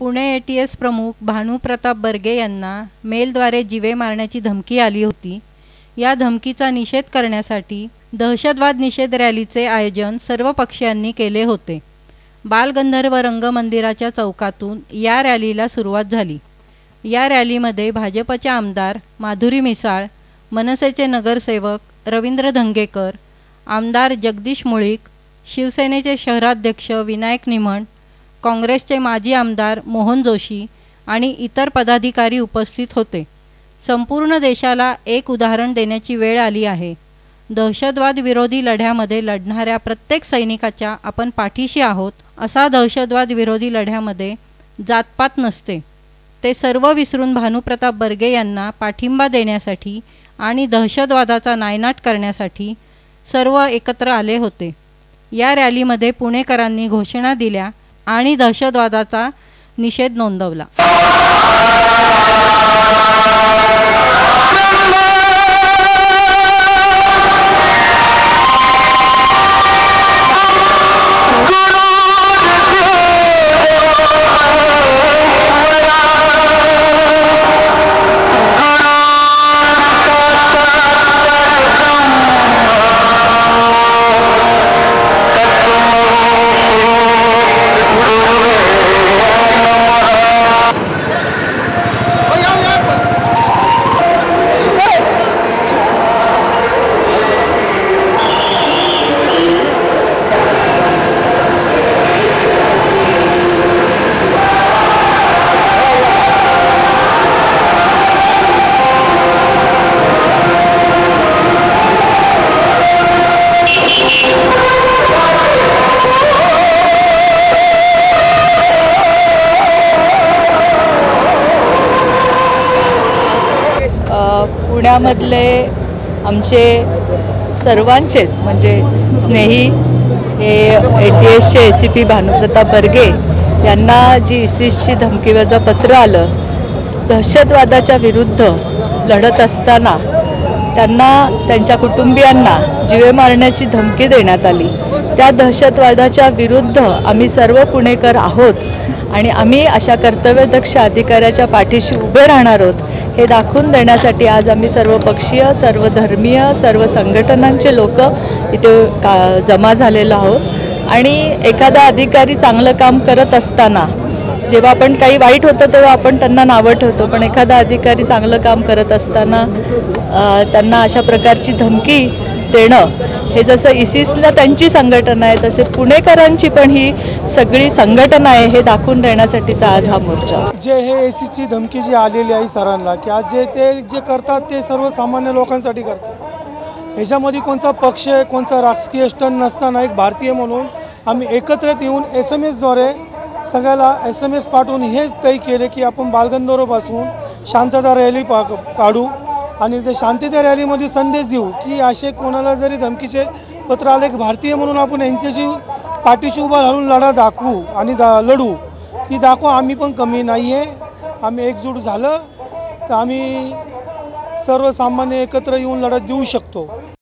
Pune ATS प्रमुख भानू प्रताप बर्गे यांना मेलद्वारे जीवे मारण्याची धमकी आली होती। या धमकीचा निषेध करण्यासाठी दहशतवाद निषेध रॅलीचे आयोजन सर्व पक्षीयांनी केले होते। बालगंधर्व रंगमंदिराच्या चौकातून या रॅलीला सुरुवात झाली। या रॅलीमध्ये भाजपचे आमदार माधुरी मिसाळ, मनसेचे नगरसेवक रवींद्र धंगेकर, आमदार जगदीश मुळीक, शिवसेनेचे शहराध्यक्ष विनायक निमण, काँग्रेसचे माजी आमदार मोहन जोशी आणि इतर पदाधिकारी उपस्थित होते। संपूर्ण देशाला एक उदाहरण देण्याची वेळ आली आहे। दहशतवाद विरोधी लढ्यामध्ये लढणाऱ्या प्रत्येक सैनिकाच्या आपण पाठीशी आहोत। असा दहशतवाद विरोधी लढ्यामध्ये जातपात नसते। ते सर्व विसरून भानुप्रताप बर्गे यांना पाठिंबा देण्यासाठी आणि दहशतवादाचा नायनाट करण्यासाठी सर्व एकत्र आले होते। या रॅलीमध्ये पुणेकरांनी घोषणा दिल्या आणि दहशतवादाचा निषेध नोंदवला। पुण्यामधले आमचे सर्वांचेच म्हणजे स्नेही हे ATSचे ACP भानुप्रताप बर्गे यांना जी ISISची धमकीवजा पत्र आलं, दहशतवादाच्या विरुद्ध लढत असताना त्यांना त्यांच्या कुटुंबियांना जीवे मारण्याची धमकी देण्यात आली। त्या दहशतवादाच्या विरुद्ध आम्ही सर्व पुणेकर आहोत आणि आम्ही अशा कर्तव्यदक्ष अधिकाऱ्याच्या पाठीशी उभे राहणार आहोत हे दाखवून देण्यासाठी आज आम्ही सर्व पक्षीय, सर्व धर्मीय, सर्व संघटनांचे लोक इथे जमा झालेलो आहोत। आणि एखादा अधिकारी चांगलं काम करत असताना जेव्हा आपण काही वाईट होतं तेव्हा आपण त्यांना नावं ठेवतो, पण एखादा अधिकारी चांगलं काम करत असताना त्यांना अशा प्रकारची धमकी देणं हे जसं ISISला त्यांची संघटना आहे तसे पुणेकरांची पण ही सगळी संघटना आहे हे दाखवून देण्यासाठीचा आज हा मोर्चा। जे हे ISISची धमकी जी आलेली आहे सरांना की आज जे करतात ते सर्वसामान्य लोकांसाठी करतात। ह्याच्यामध्ये कोणता पक्ष कोणता राजकीय स्टंट नसताना एक भारतीय म्हणून आम्ही एकत्रित येऊन SMS द्वारे सगळ्याला SMS पाठवून हे तय केले की आपण बालगंधर्वपासून शांतता रॅली काढू आणि ते शांतता रॅलीमध्ये संदेश देऊ की असे कोणाला जरी धमकीचे पत्र आले की भारतीय म्हणून आपण यांच्याशी पाठीशी उभा राहून लढा दाखवू आणि लढू की दाखवू आम्ही पण कमी नाही आहे। आम्ही एकजूट झालं तर आम्ही सर्वसामान्य एकत्र येऊन लढा देऊ शकतो।